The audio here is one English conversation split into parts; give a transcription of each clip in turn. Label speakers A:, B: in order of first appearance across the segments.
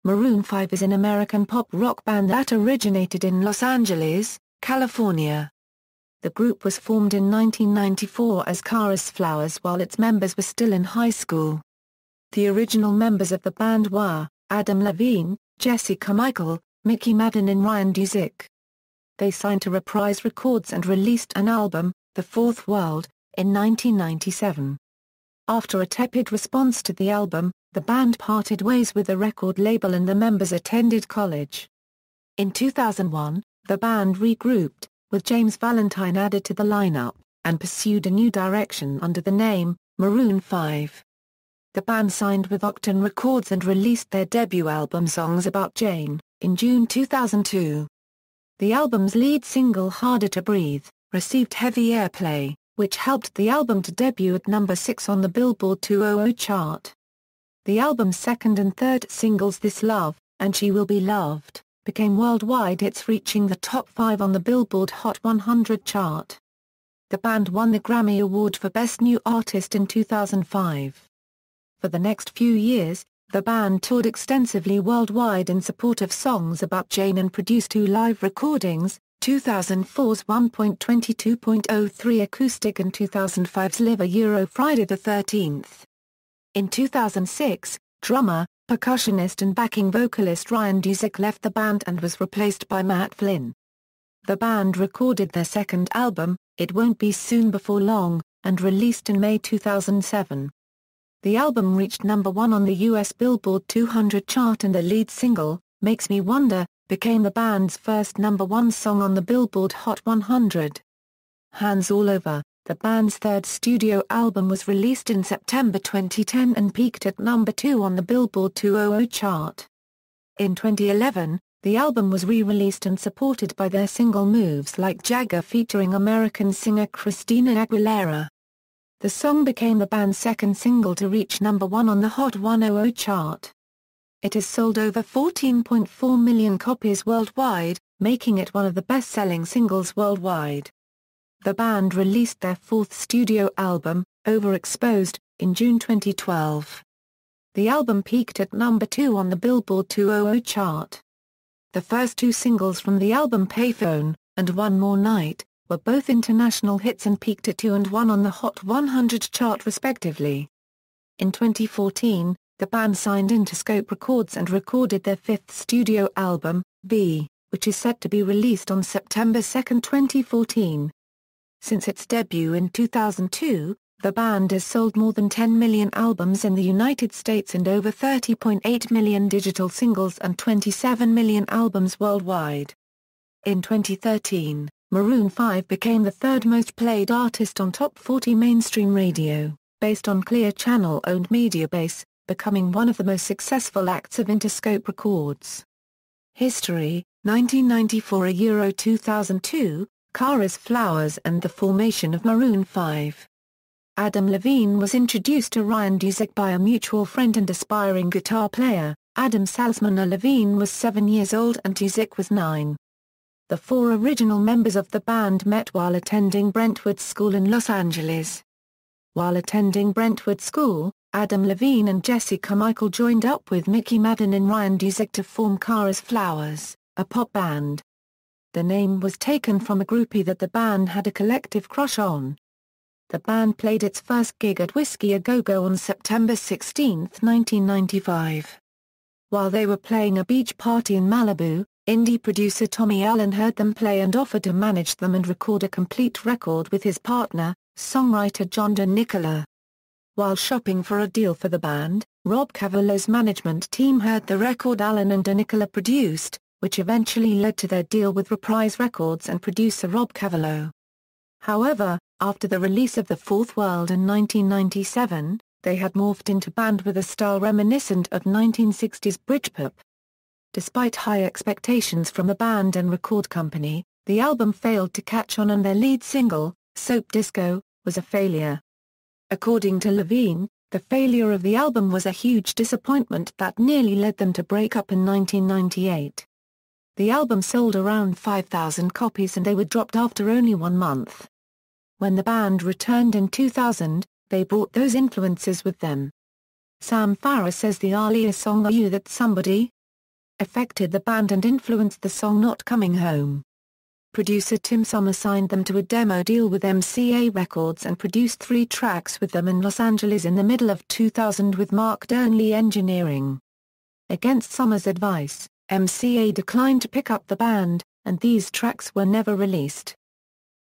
A: Maroon 5 is an American pop-rock band that originated in Los Angeles, California. The group was formed in 1994 as Chorus Flowers while its members were still in high school. The original members of the band were Adam Levine, Jesse Carmichael, Madden and Ryan Dusick. They signed to Reprise Records and released an album, The Fourth World, in 1997. After a tepid response to the album, the band parted ways with the record label and the members attended college. In 2001, the band regrouped, with James Valentine added to the lineup, and pursued a new direction under the name, Maroon 5. The band signed with Octone Records and released their debut album Songs About Jane, in June 2002. The album's lead single Harder to Breathe, received heavy airplay, which helped the album to debut at number 6 on the Billboard 200 chart. The album's second and third singles This Love, and She Will Be Loved, became worldwide hits reaching the top 5 on the Billboard Hot 100 chart. The band won the Grammy Award for Best New Artist in 2005. For the next few years, the band toured extensively worldwide in support of Songs About Jane and produced 2 live recordings, 2004's 1.22.03 acoustic and 2005's Live Friday the 13th. In 2006, drummer, percussionist and backing vocalist Ryan Dusick left the band and was replaced by Matt Flynn. The band recorded their second album, It Won't Be Soon Before Long, and released in May 2007. The album reached number 1 on the US Billboard 200 chart and the lead single, Makes Me Wonder, became the band's first number 1 song on the Billboard Hot 100. Hands All Over, the band's third studio album, was released in September 2010 and peaked at number 2 on the Billboard 200 chart. In 2011, the album was re-released and supported by their single Moves Like Jagger featuring American singer Christina Aguilera. The song became the band's second single to reach number 1 on the Hot 100 chart. It has sold over 14.4 million copies worldwide, making it one of the best-selling singles worldwide. The band released their fourth studio album, Overexposed, in June 2012. The album peaked at number 2 on the Billboard 200 chart. The first 2 singles from the album Payphone, and One More Night, were both international hits and peaked at 2 and 1 on the Hot 100 chart respectively. In 2014, the band signed Interscope Records and recorded their 5th studio album, V, which is set to be released on September 2, 2014. Since its debut in 2002, the band has sold more than 10 million albums in the United States and over 30.8 million digital singles and 27 million albums worldwide. In 2013, Maroon 5 became the third most played artist on Top 40 mainstream radio, based on Clear Channel-owned Mediabase, becoming one of the most successful acts of Interscope Records. History, 1994 2002, Chorus Flowers and the formation of Maroon 5. Adam Levine was introduced to Ryan Dusick by a mutual friend and aspiring guitar player, Adam Salzman. Levine was 7 years old and Dusick was 9. The 4 original members of the band met while attending Brentwood School in Los Angeles. While attending Brentwood School, Adam Levine and Jesse Carmichael joined up with Madden and Ryan Dusick to form Chorus Flowers, a pop band. The name was taken from a groupie that the band had a collective crush on. The band played its first gig at Whiskey A Go Go on September 16, 1995. While they were playing a beach party in Malibu, indie producer Tommy Allen heard them play and offered to manage them and record a complete record with his partner, songwriter John DeNicola. While shopping for a deal for the band, Rob Cavallo's management team heard the record Allen and DeNicola produced, which eventually led to their deal with Reprise Records and producer Rob Cavallo. However, after the release of The Fourth World in 1997, they had morphed into band with a style reminiscent of 1960s Britpop. Despite high expectations from the band and record company, the album failed to catch on and their lead single, Soap Disco, was a failure. According to Levine, the failure of the album was a huge disappointment that nearly led them to break up in 1998. The album sold around 5,000 copies and they were dropped after only 1 month. When the band returned in 2000, they brought those influences with them. Sam Farah says the earlier song Are You That Somebody? affected the band and influenced the song Not Coming Home. Producer Tim Summer signed them to a demo deal with MCA Records and produced 3 tracks with them in Los Angeles in the middle of 2000 with Mark Durnley engineering. Against Summer's advice, MCA declined to pick up the band, and these tracks were never released.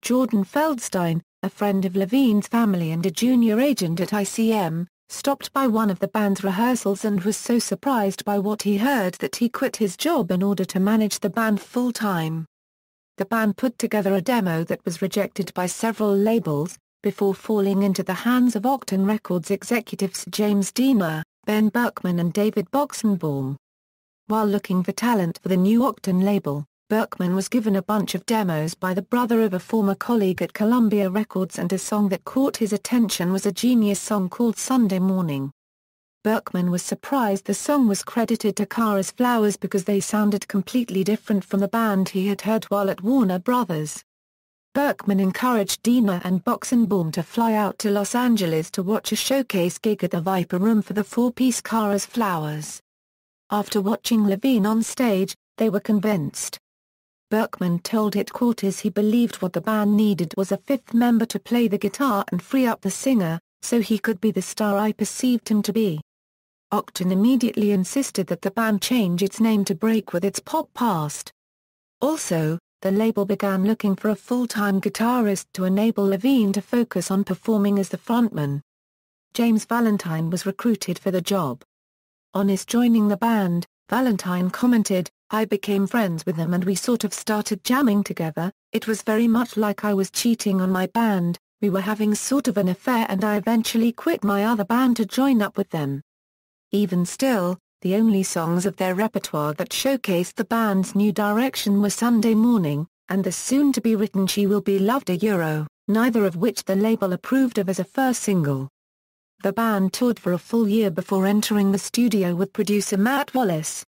A: Jordan Feldstein, a friend of Levine's family and a junior agent at ICM, stopped by one of the band's rehearsals and was so surprised by what he heard that he quit his job in order to manage the band full-time. The band put together a demo that was rejected by several labels, before falling into the hands of Octone Records executives James Diener, Ben Berkman and David Boxenbaum. While looking for talent for the new Octone label, Berkman was given a bunch of demos by the brother of a former colleague at Columbia Records, and a song that caught his attention was a genius song called Sunday Morning. Berkman was surprised the song was credited to Kara's Flowers because they sounded completely different from the band he had heard while at Warner Brothers. Berkman encouraged Diener and Boxenbaum to fly out to Los Angeles to watch a showcase gig at the Viper Room for the 4-piece Kara's Flowers. After watching Levine on stage, they were convinced. Berkman told Headquarters he believed what the band needed was a 5th member to play the guitar and free up the singer, so he could be the star I perceived him to be. Octone immediately insisted that the band change its name to break with its pop past. Also, the label began looking for a full-time guitarist to enable Levine to focus on performing as the frontman. James Valentine was recruited for the job. On his joining the band, Valentine commented, "I became friends with them and we sort of started jamming together. It was very much like I was cheating on my band, we were having sort of an affair and I eventually quit my other band to join up with them." Even still, the only songs of their repertoire that showcased the band's new direction were Sunday Morning, and the soon-to-be written She Will Be Loved neither of which the label approved of as a first single. The band toured for a full year before entering the studio with producer Matt Wallace.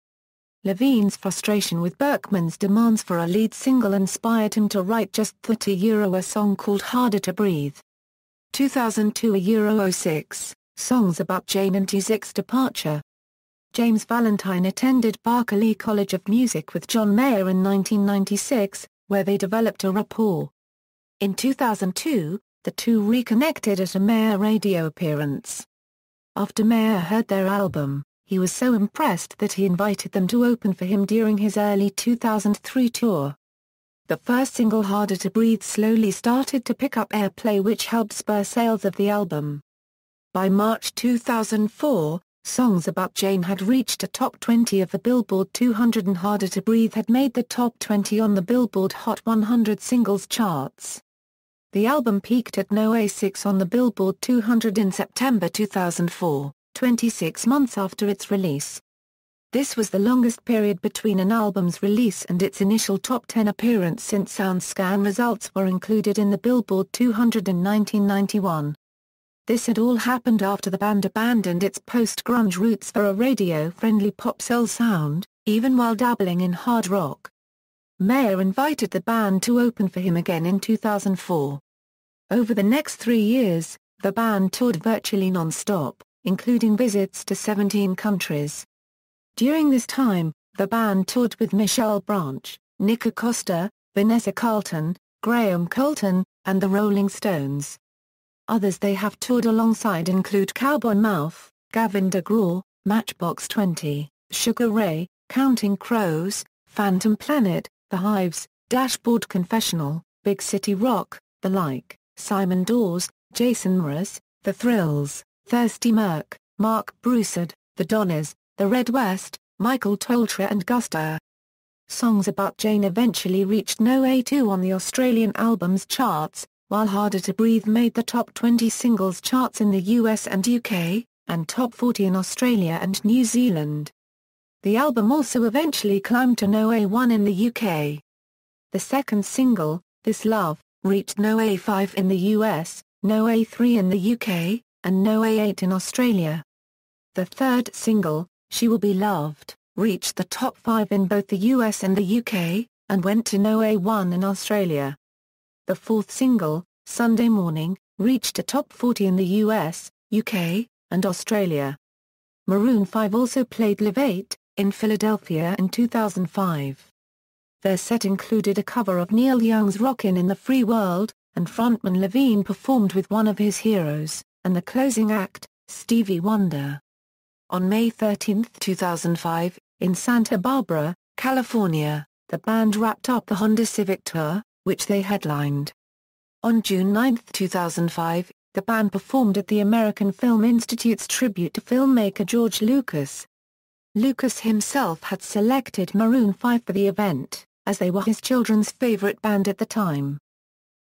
A: Levine's frustration with Berkman's demands for a lead single inspired him to write just a song called Harder to Breathe. 2002 06, songs about Jane and Dusick's departure. James Valentine attended Berklee College of Music with John Mayer in 1996, where they developed a rapport. In 2002, the two reconnected at a Mayer radio appearance. After Mayer heard their album, he was so impressed that he invited them to open for him during his early 2003 tour. The first single Harder to Breathe slowly started to pick up airplay, which helped spur sales of the album. By March 2004, Songs About Jane had reached a top 20 of the Billboard 200 and Harder to Breathe had made the top 20 on the Billboard Hot 100 singles charts. The album peaked at No. 6 on the Billboard 200 in September 2004, 26 months after its release. This was the longest period between an album's release and its initial top 10 appearance since SoundScan results were included in the Billboard 200 in 1991. This had all happened after the band abandoned its post-grunge roots for a radio-friendly pop-soul sound, even while dabbling in hard rock. Mayer invited the band to open for him again in 2004. Over the next 3 years, the band toured virtually non-stop, including visits to 17 countries. During this time, the band toured with Michelle Branch, Nick Acosta, Vanessa Carlton, Graham Colton, and the Rolling Stones. Others they have toured alongside include Cowboy Mouth, Gavin DeGraw, Matchbox 20, Sugar Ray, Counting Crows, Phantom Planet, The Hives, Dashboard Confessional, Big City Rock, The Like, Simon Dawes, Jason Mraz, The Thrills, Thirsty Merc, Mark Broussard, The Donners, The Red West, Michael Toltra and Gusta. Songs About Jane eventually reached No. 2 on the Australian albums charts, while Harder to Breathe made the top 20 singles charts in the US and UK, and top 40 in Australia and New Zealand. The album also eventually climbed to No. 1 in the UK. The second single, This Love, reached No. 5 in the US, No. 3 in the UK, and No. 8 in Australia. The third single, She Will Be Loved, reached the top 5 in both the US and the UK, and went to No. 1 in Australia. The fourth single, Sunday Morning, reached a top 40 in the US, UK, and Australia. Maroon 5 also played Live 8, in Philadelphia in 2005. Their set included a cover of Neil Young's Rockin' in the Free World, and frontman Levine performed with one of his heroes, and the closing act, Stevie Wonder. On May 13, 2005, in Santa Barbara, California, the band wrapped up the Honda Civic Tour, which they headlined. On June 9, 2005, the band performed at the American Film Institute's tribute to filmmaker George Lucas. Lucas himself had selected Maroon 5 for the event, as they were his children's favorite band at the time.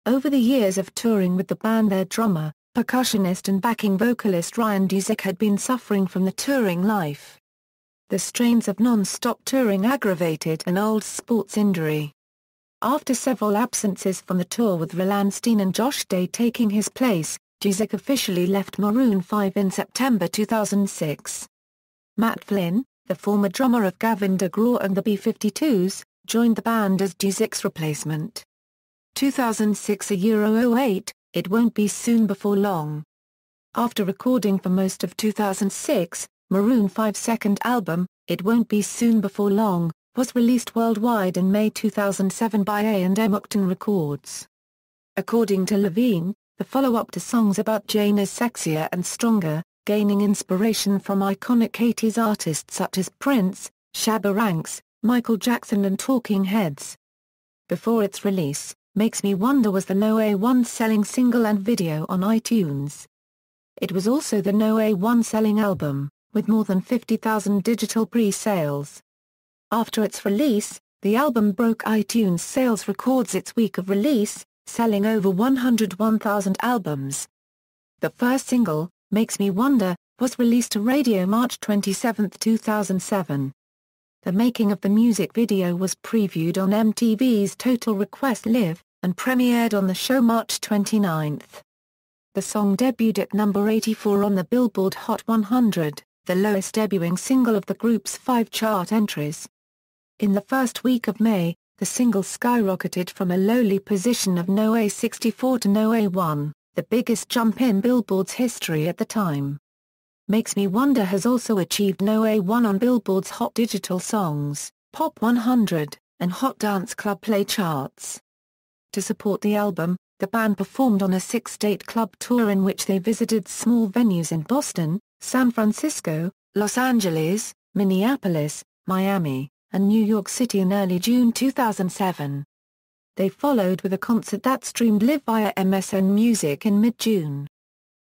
A: Over the years of touring with the band, their drummer, percussionist and backing vocalist Ryan Dusick had been suffering from the touring life. The strains of non-stop touring aggravated an old sports injury. After several absences from the tour with Roland Steen and Josh Day taking his place, Dusick officially left Maroon 5 in September 2006. Matt Flynn, the former drummer of Gavin DeGraw and the B-52s, joined the band as Dusick's replacement. 2006 08, It Won't Be Soon Before Long. After recording for most of 2006, Maroon 5's second album, It Won't Be Soon Before Long, was released worldwide in May 2007 by A&M Octone Records. According to Levine, the follow-up to songs about Jane is sexier and stronger, gaining inspiration from iconic 80s artists such as Prince, Shabba Ranks, Michael Jackson and Talking Heads. Before its release, Makes Me Wonder was the No. 1 selling single and video on iTunes. It was also the No. 1 selling album, with more than 50,000 digital pre-sales. After its release, the album broke iTunes sales records its week of release, selling over 101,000 albums. The first single, Makes Me Wonder, was released to radio March 27, 2007. The making of the music video was previewed on MTV's Total Request Live, and premiered on the show March 29. The song debuted at number 84 on the Billboard Hot 100, the lowest debuting single of the group's 5 chart entries. In the first week of May, the single skyrocketed from a lowly position of No. 64 to No. 1, the biggest jump in Billboard's history at the time. Makes Me Wonder has also achieved No. 1 on Billboard's Hot Digital Songs, Pop 100, and Hot Dance Club Play charts. To support the album, the band performed on a 6-date club tour in which they visited small venues in Boston, San Francisco, Los Angeles, Minneapolis, Miami, and New York City in early June 2007. They followed with a concert that streamed live via MSN Music in mid-June.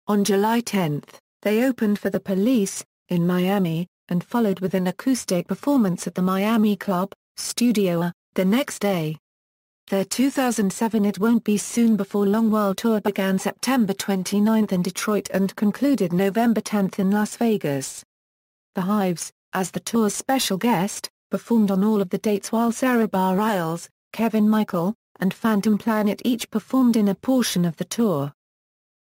A: On July 10, they opened for The Police, in Miami, and followed with an acoustic performance at the Miami Club, Studio A, the next day. Their 2007 It Won't Be Soon Before Long World Tour began September 29 in Detroit and concluded November 10 in Las Vegas. The Hives, as the tour's special guest, performed on all of the dates while Sarah Bareilles, Kevin Michael, and Phantom Planet each performed in a portion of the tour.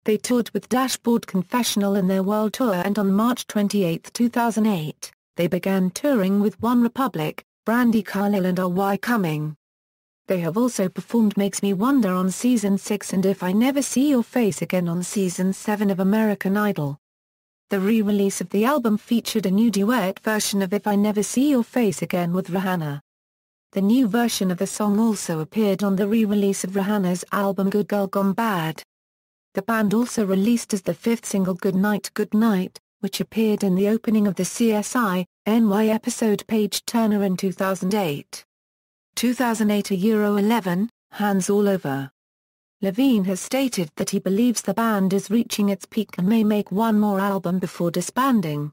A: They toured with Dashboard Confessional in their world tour, and on March 28, 2008, they began touring with One Republic, Brandi Carlile and R.Y. Cumming. They have also performed Makes Me Wonder on Season 6 and If I Never See Your Face Again on Season 7 of American Idol. The re-release of the album featured a new duet version of If I Never See Your Face Again with Rihanna. The new version of the song also appeared on the re-release of Rihanna's album Good Girl Gone Bad. The band also released as the 5th single Good Night, which appeared in the opening of the CSI, NY episode Page Turner in 2008. 2008 11, Hands All Over. Levine has stated that he believes the band is reaching its peak and may make one more album before disbanding.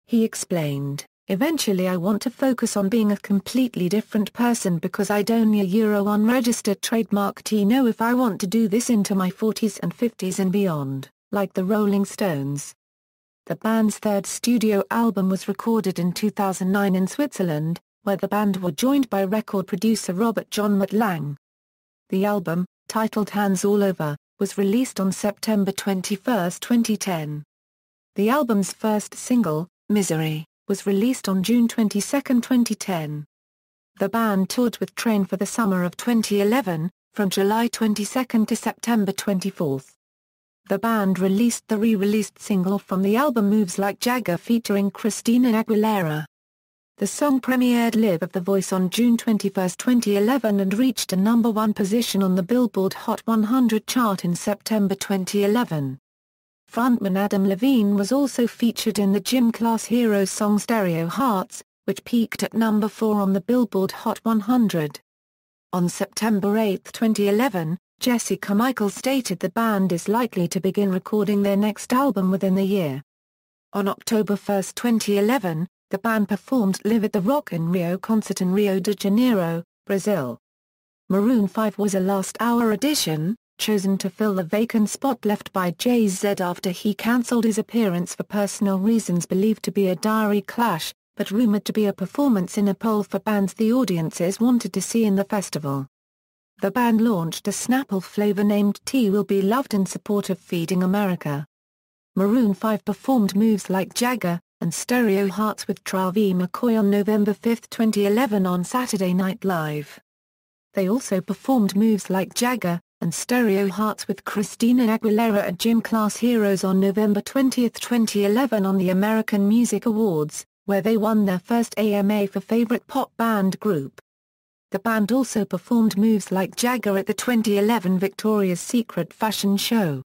A: He explained, "Eventually I want to focus on being a completely different person because I'd own a unregistered trademark know if I want to do this into my 40s and 50s and beyond, like the Rolling Stones." The band's third studio album was recorded in 2009 in Switzerland, where the band were joined by record producer Robert John McLang. The album, titled Hands All Over, was released on September 21, 2010. The album's first single, Misery, was released on June 22, 2010. The band toured with Train for the summer of 2011, from July 22 to September 24. The band released the re-released single from the album Moves Like Jagger featuring Christina Aguilera. The song premiered live of The Voice on June 21, 2011 and reached a number 1 position on the Billboard Hot 100 chart in September 2011. Frontman Adam Levine was also featured in the Gym Class Heroes song Stereo Hearts, which peaked at number 4 on the Billboard Hot 100. On September 8, 2011, Jesse Carmichael stated the band is likely to begin recording their next album within the year. On October 1, 2011, the band performed live at the Rock in Rio concert in Rio de Janeiro, Brazil. Maroon 5 was a last-hour addition, chosen to fill the vacant spot left by Jay-Z after he cancelled his appearance for personal reasons believed to be a diary clash, but rumored to be a performance in a poll for bands the audiences wanted to see in the festival. The band launched a Snapple flavor named Tea Will Be Loved in support of Feeding America. Maroon 5 performed Moves Like Jagger and Stereo Hearts with Travie McCoy on November 5, 2011 on Saturday Night Live. They also performed Moves Like Jagger and Stereo Hearts with Christina Aguilera at Gym Class Heroes on November 20, 2011 on the American Music Awards, where they won their first AMA for Favorite Pop Band Group. The band also performed Moves Like Jagger at the 2011 Victoria's Secret fashion show.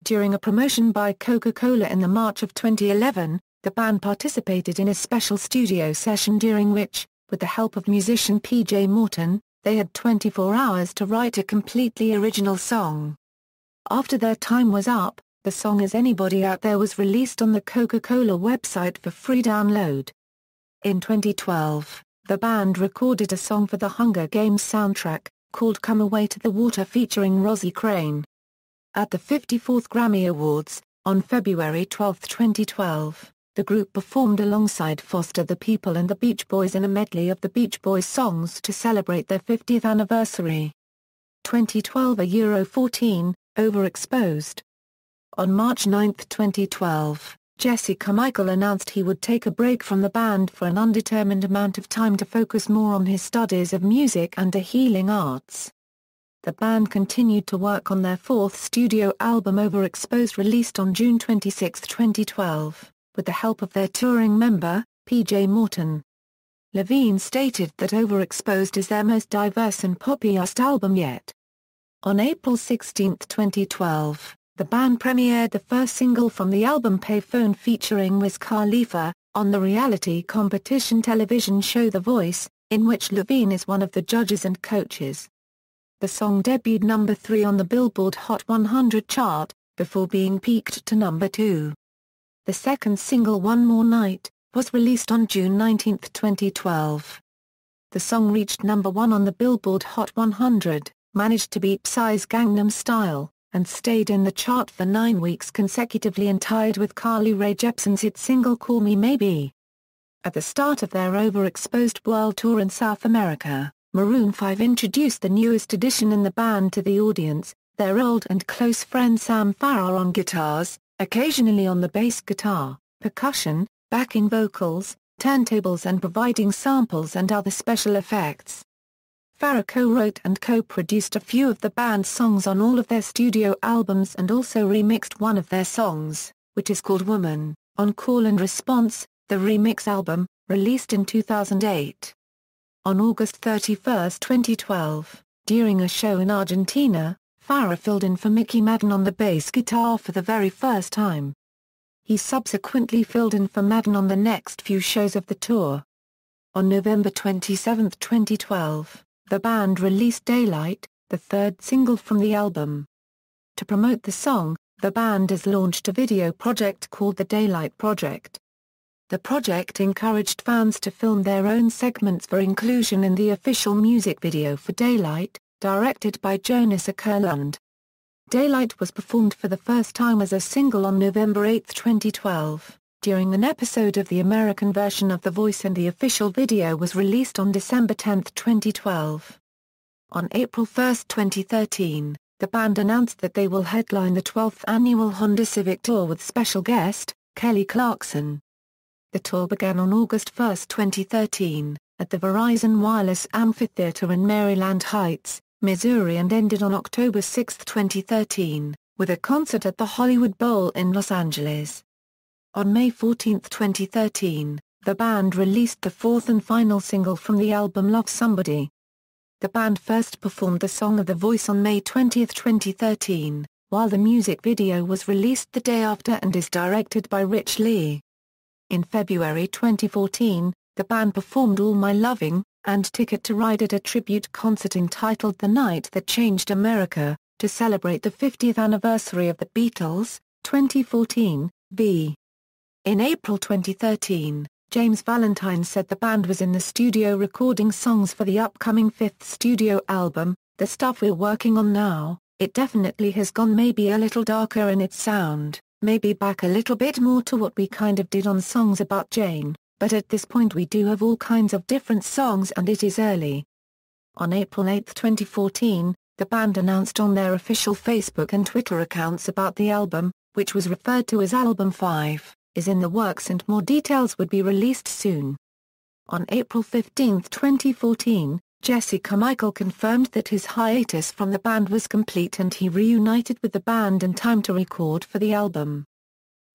A: During a promotion by Coca-Cola in the March of 2011, the band participated in a special studio session during which, with the help of musician P.J. Morton, they had 24 hours to write a completely original song. After their time was up, the song Is Anybody Out There was released on the Coca-Cola website for free download. In 2012, the band recorded a song for the Hunger Games soundtrack, called Come Away to the Water featuring Rosie Crane. At the 54th Grammy Awards, on February 12, 2012, the group performed alongside Foster the People and the Beach Boys in a medley of the Beach Boys songs to celebrate their 50th anniversary. 2012 Euro 14, Overexposed. On March 9, 2012, Jesse Carmichael announced he would take a break from the band for an undetermined amount of time to focus more on his studies of music and the healing arts. The band continued to work on their 4th studio album Overexposed released on June 26, 2012. With the help of their touring member, P.J. Morton. Levine stated that Overexposed is their most diverse and poppiest album yet. On April 16, 2012, the band premiered the first single from the album Payphone featuring Wiz Khalifa, on the reality competition television show The Voice, in which Levine is one of the judges and coaches. The song debuted number 3 on the Billboard Hot 100 chart, before being peaked to number 2. The second single One More Night, was released on June 19, 2012. The song reached number 1 on the Billboard Hot 100, managed to beat Psy's Gangnam Style, and stayed in the chart for 9 weeks consecutively and tied with Carly Rae Jepsen's hit single Call Me Maybe. At the start of their Overexposed world tour in South America, Maroon 5 introduced the newest addition in the band to the audience, their old and close friend Sam Farrar on guitars, occasionally on the bass guitar, percussion, backing vocals, turntables and providing samples and other special effects. Farrar co-wrote and co-produced a few of the band's songs on all of their studio albums and also remixed one of their songs, which is called Woman, on Call and Response, the remix album, released in 2008. On August 31, 2012, during a show in Argentina, Farrar filled in for Mickey Madden on the bass guitar for the very first time. He subsequently filled in for Madden on the next few shows of the tour. On November 27, 2012, the band released Daylight, the third single from the album. To promote the song, the band has launched a video project called the Daylight Project. The project encouraged fans to film their own segments for inclusion in the official music video for Daylight, directed by Jonas Åkerlund. Daylight was performed for the first time as a single on November 8, 2012, during an episode of the American version of The Voice, and the official video was released on December 10, 2012. On April 1, 2013, the band announced that they will headline the 12th annual Honda Civic Tour with special guest, Kelly Clarkson. The tour began on August 1, 2013, at the Verizon Wireless Amphitheater in Maryland Heights, Missouri, and ended on October 6, 2013, with a concert at the Hollywood Bowl in Los Angeles. On May 14, 2013, the band released the fourth and final single from the album Love Somebody. The band first performed the song of The Voice on May 20, 2013, while the music video was released the day after and is directed by Rich Lee. In February 2014, the band performed All My Loving and Ticket to Ride at a tribute concert entitled The Night That Changed America, to celebrate the 50th anniversary of the Beatles, 2014, v. In April 2013, James Valentine said the band was in the studio recording songs for the upcoming fifth studio album, The Stuff We're Working On Now. It definitely has gone maybe a little darker in its sound, maybe back a little bit more to what we kind of did on Songs About Jane, but at this point we do have all kinds of different songs and it is early. On April 8, 2014, the band announced on their official Facebook and Twitter accounts about the album, which was referred to as Album 5, is in the works and more details would be released soon. On April 15, 2014, Jesse Carmichael confirmed that his hiatus from the band was complete and he reunited with the band in time to record for the album.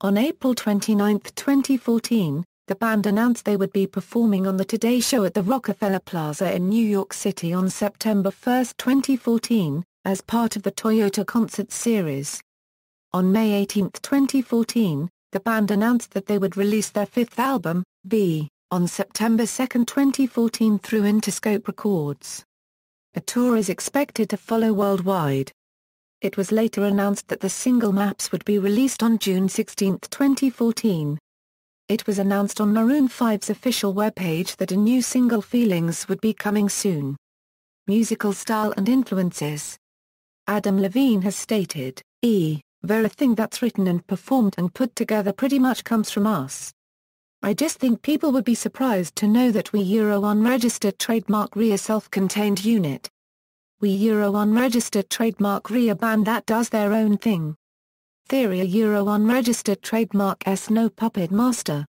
A: On April 29, 2014, the band announced they would be performing on The Today Show at the Rockefeller Plaza in New York City on September 1, 2014, as part of the Toyota concert series. On May 18, 2014, the band announced that they would release their fifth album, B, on September 2, 2014 through Interscope Records. A tour is expected to follow worldwide. It was later announced that the single Maps would be released on June 16, 2014. It was announced on Maroon 5's official webpage that a new single Feelings would be coming soon. Musical style and influences. Adam Levine has stated, everything that's written and performed and put together pretty much comes from us. I just think people would be surprised to know that we unregistered trademark a self-contained unit. We unregistered trademark a band that does their own thing. Theory unregistered trademark no puppet master.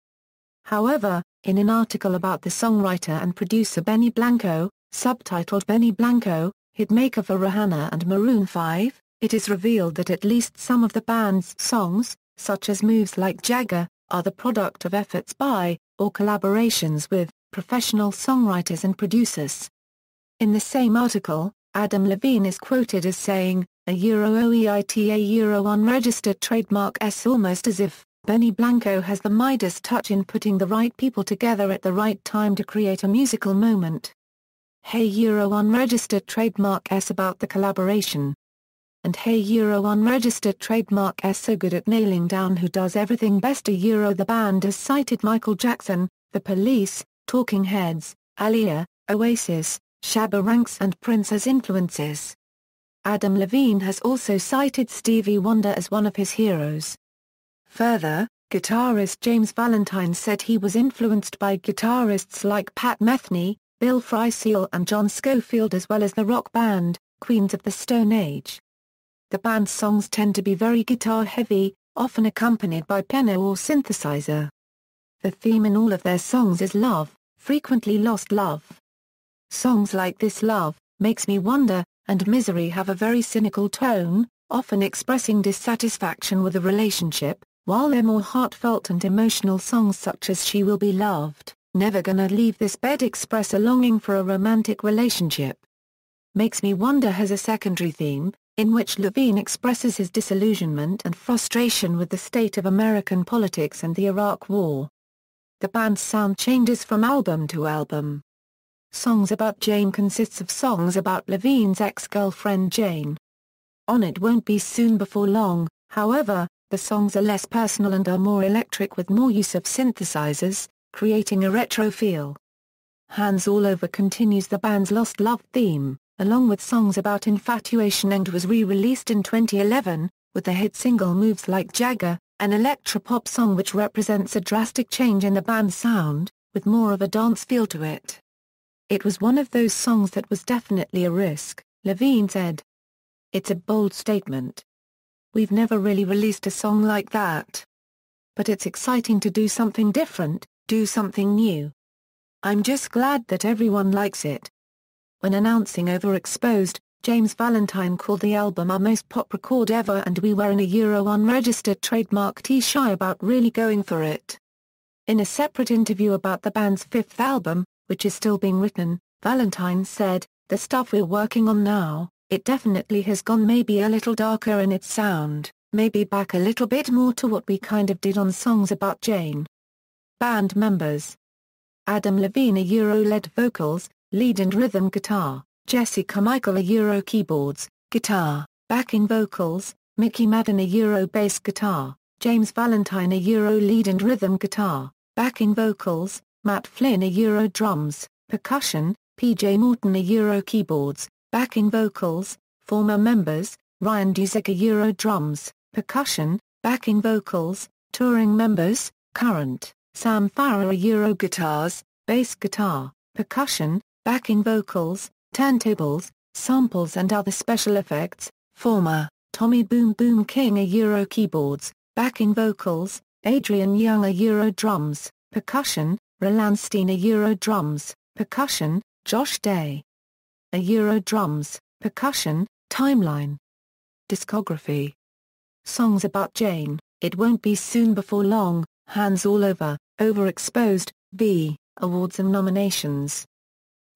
A: However, in an article about the songwriter and producer Benny Blanco, subtitled Benny Blanco, hitmaker for Rihanna and Maroon 5, it is revealed that at least some of the band's songs, such as Moves Like Jagger, are the product of efforts by, or collaborations with, professional songwriters and producers. In the same article, Adam Levine is quoted as saying, OEITA unregistered trademark almost as if, Benny Blanco has the Midas touch in putting the right people together at the right time to create a musical moment. Hey unregistered trademark about the collaboration. And hey unregistered trademark so good at nailing down who does everything best the band has cited Michael Jackson, The Police, Talking Heads, Aaliyah, Oasis, Shabba Ranks and Prince as influences. Adam Levine has also cited Stevie Wonder as one of his heroes. Further, guitarist James Valentine said he was influenced by guitarists like Pat Metheny, Bill Frisell and John Scofield as well as the rock band, Queens of the Stone Age. The band's songs tend to be very guitar-heavy, often accompanied by piano or synthesizer. The theme in all of their songs is love, frequently lost love. Songs like This Love, Makes Me Wonder, and Misery have a very cynical tone, often expressing dissatisfaction with a relationship, while their more heartfelt and emotional songs such as She Will Be Loved, Never Gonna Leave This Bed express a longing for a romantic relationship. Makes Me Wonder has a secondary theme, in which Levine expresses his disillusionment and frustration with the state of American politics and the Iraq War. The band's sound changes from album to album. Songs About Jane consists of songs about Levine's ex-girlfriend Jane. On It Won't Be Soon Before Long, however, the songs are less personal and are more electric with more use of synthesizers, creating a retro feel. Hands All Over continues the band's Lost Love theme, along with songs about infatuation and was re-released in 2011, with the hit single Moves Like Jagger, an electropop song which represents a drastic change in the band's sound, with more of a dance feel to it. It was one of those songs that was definitely a risk, Levine said. It's a bold statement. We've never really released a song like that. But it's exciting to do something different, do something new. I'm just glad that everyone likes it. When announcing Overexposed, James Valentine called the album our most pop record ever and we were in a unregistered trademark shy about really going for it. In a separate interview about the band's fifth album, which is still being written, Valentine said, "The stuff we're working on now, it definitely has gone maybe a little darker in its sound, maybe back a little bit more to what we kind of did on songs about Jane." Band members: Adam Levine, a Euro-led vocals, lead and rhythm guitar; Jesse Carmichael, a Euro keyboards, guitar, backing vocals; Mickey Madden, a Euro bass guitar; James Valentine, a Euro lead and rhythm guitar, backing vocals; Matt Flynn, a Euro drums, percussion; PJ Morton, a Euro keyboards, backing vocals. Former members: Ryan Dusick, a Euro drums, percussion, backing vocals. Touring members: current: Sam Farrer, a Euro guitars, bass guitar, percussion, backing vocals, turntables, samples and other special effects. Former: Tommy Boom Boom King, a Euro keyboards, backing vocals; Adrian Young, a Euro drums, percussion; Roland Steen, a Euro drums, percussion; Josh Day, a Euro drums, percussion. Timeline. Discography: Songs About Jane, It Won't Be Soon Before Long, Hands All Over, Overexposed, v. Awards and nominations.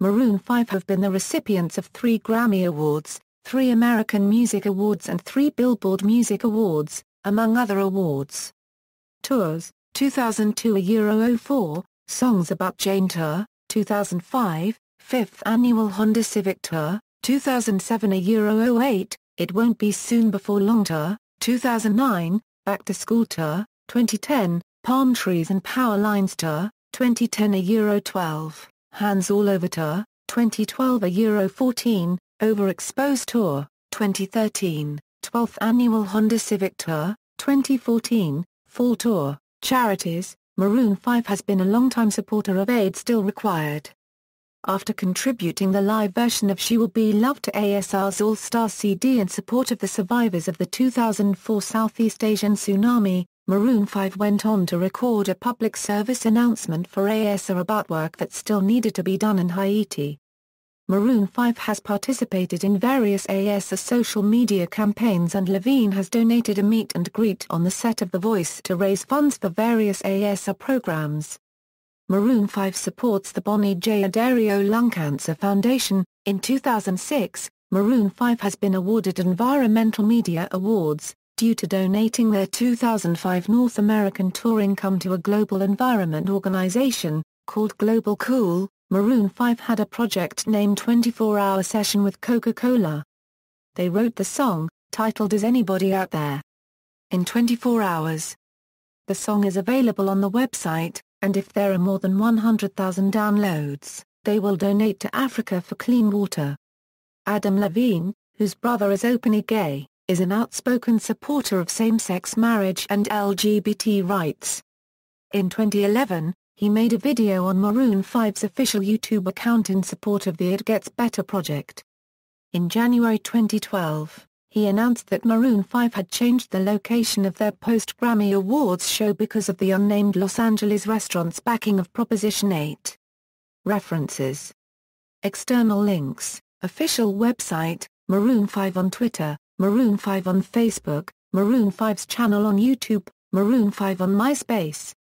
A: Maroon 5 have been the recipients of 3 Grammy Awards, 3 American Music Awards and 3 Billboard Music Awards, among other awards. Tours: 2002 a Euro 04, Songs About Jane Tour; 2005, 5th Annual Honda Civic Tour; 2007 a Euro 08, It Won't Be Soon Before Long Tour; 2009, Back to School Tour; 2010, Palm Trees and Power Lines Tour; 2010 a Euro 12, Hands All Over Tour; 2012 a Euro 14, Overexposed Tour; 2013, 12th Annual Honda Civic Tour; 2014, Fall Tour. Charities: Maroon 5 has been a longtime supporter of Aid Still Required. After contributing the live version of She Will Be Loved to ASR's All-Star CD in support of the survivors of the 2004 Southeast Asian tsunami, Maroon 5 went on to record a public service announcement for ASR about work that still needed to be done in Haiti. Maroon 5 has participated in various ASR social media campaigns, and Levine has donated a meet and greet on the set of The Voice to raise funds for various ASR programs. Maroon 5 supports the Bonnie J. Adario Lung Cancer Foundation. In 2006, Maroon 5 has been awarded Environmental Media Awards, due to donating their 2005 North American tour income to a global environment organization, called Global Cool. Maroon 5 had a project named 24-Hour Session with Coca-Cola. They wrote the song, titled Is Anybody Out There? in 24 hours. The song is available on the website, and if there are more than 100,000 downloads, they will donate to Africa for clean water. Adam Levine, whose brother is openly gay, is an outspoken supporter of same-sex marriage and LGBT rights. In 2011, he made a video on Maroon 5's official YouTube account in support of the It Gets Better project. In January 2012, he announced that Maroon 5 had changed the location of their post-Grammy Awards show because of the unnamed Los Angeles restaurant's backing of Proposition 8. References. External links: official website, Maroon 5 on Twitter, Maroon 5 on Facebook, Maroon 5's channel on YouTube, Maroon 5 on MySpace.